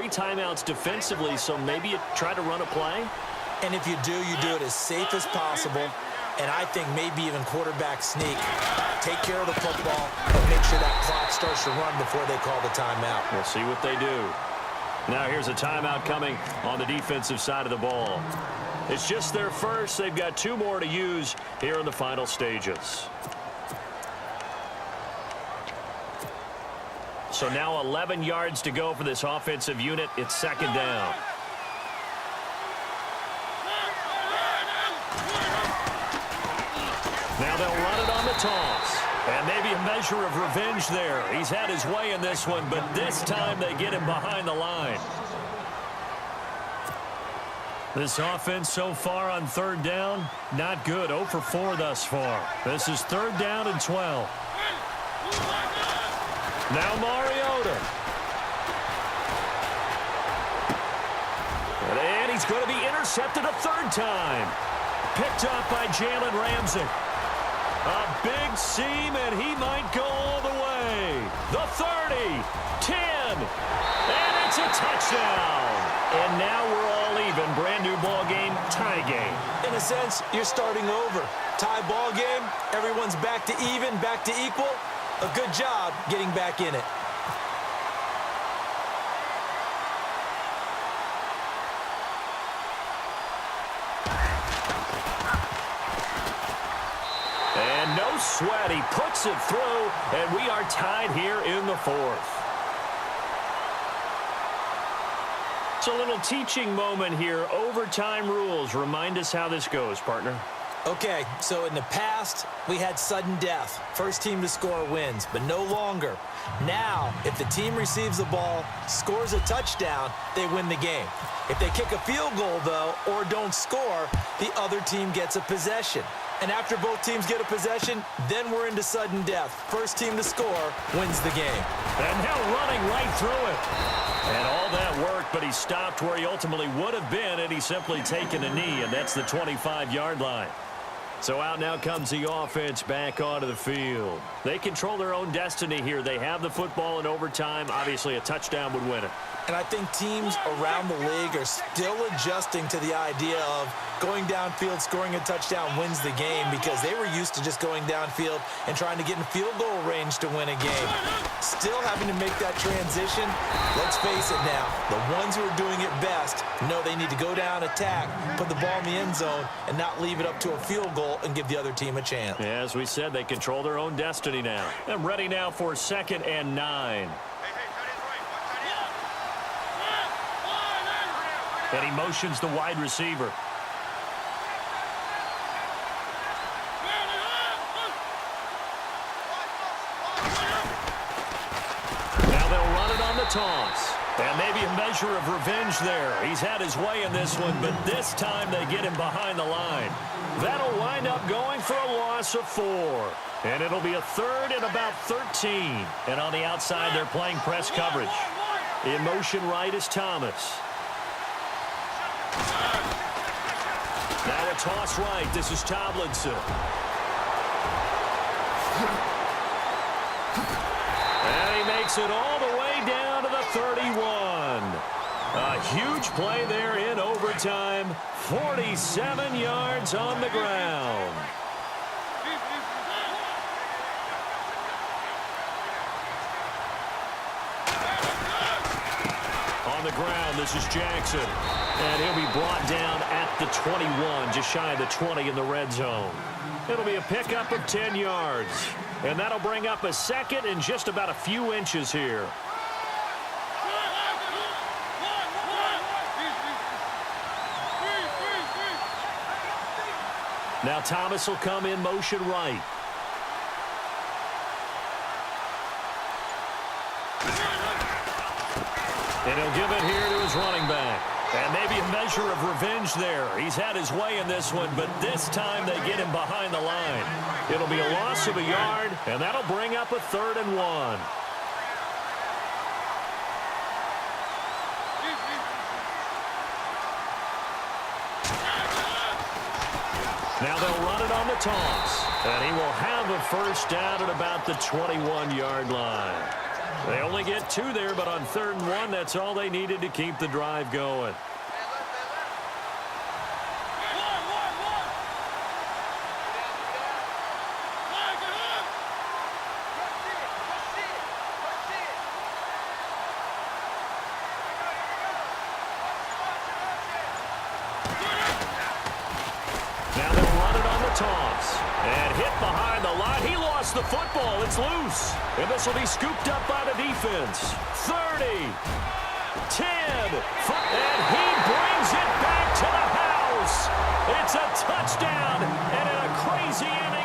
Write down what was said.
3 timeouts defensively, so maybe you try to run a play? And if you do it as safe as possible. And I think maybe even quarterback sneak. Take care of the football and make sure that clock starts to run before they call the timeout. We'll see what they do. Now here's a timeout coming on the defensive side of the ball. It's just their first. They've got 2 more to use here in the final stages. So now 11 yards to go for this offensive unit. It's 2nd down. Now they'll run it on the toss. And maybe a measure of revenge there. He's had his way in this one, but this time they get him behind the line. This offense so far on 3rd down, not good. 0 for 4 thus far. This is 3rd down and 12. Now Mariota. And he's going to be intercepted a 3rd time. Picked up by Jalen Ramsey. A big seam, and he might go all the way. The 30, 10, and it's a touchdown. And now we're all even. Brand new ball game, tie game. In a sense, you're starting over. Tie ball game, everyone's back to even, back to equal. A good job getting back in it. And no sweat, he puts it through, and we are tied here in the 4th. It's a little teaching moment here. Overtime rules. Remind us how this goes, partner. Okay, so in the past, we had sudden death. First team to score wins, but no longer. Now, if the team receives the ball, scores a touchdown, they win the game. If they kick a field goal, though, or don't score, the other team gets a possession. And after both teams get a possession, then we're into sudden death. First team to score wins the game. And now running right through it. And all that work, but he stopped where he ultimately would have been, and he's simply taken a knee, and that's the 25-yard line. So out now comes the offense back onto the field. They control their own destiny here. They have the football in overtime. Obviously, a touchdown would win it. And I think teams around the league are still adjusting to the idea of going downfield, scoring a touchdown wins the game, because they were used to just going downfield and trying to get in field goal range to win a game. Still having to make that transition. Let's face it now, the ones who are doing it best know they need to go down, attack, put the ball in the end zone, and not leave it up to a field goal and give the other team a chance. Yeah, as we said, they control their own destiny now. I'm ready now for 2nd and 9. And he motions the wide receiver. Now they'll run it on the toss. And maybe a measure of revenge there. He's had his way in this one, but this time they get him behind the line. That'll wind up going for a loss of 4. And it'll be a 3rd and about 13. And on the outside, they're playing press coverage. In motion right is Thomas. Now a toss right. This is Tomlinson. And he makes it all the way down to the 31. A huge play there in overtime. 47 yards on the ground. On the ground, this is Jackson. And he'll be brought down at the 21, just shy of the 20 in the red zone. It'll be a pickup of 10 yards. And that'll bring up a 2nd and just about a few inches here. Now Thomas will come in motion right. And he'll give it here to his running back. And maybe a measure of revenge there. He's had his way in this one, but this time they get him behind the line. It'll be a loss of a yard, and that'll bring up a 3rd and 1. Now they'll run it on the toss. And he will have a first down at about the 21-yard line. They only get 2 there, but on 3rd and 1, that's all they needed to keep the drive going. Now they'll run it on the toss. And hit behind the line. He lost the football. It's loose. And this will be scooped up by the defense. 30, 10, and he brings it back to the house. It's a touchdown, and in a crazy inning,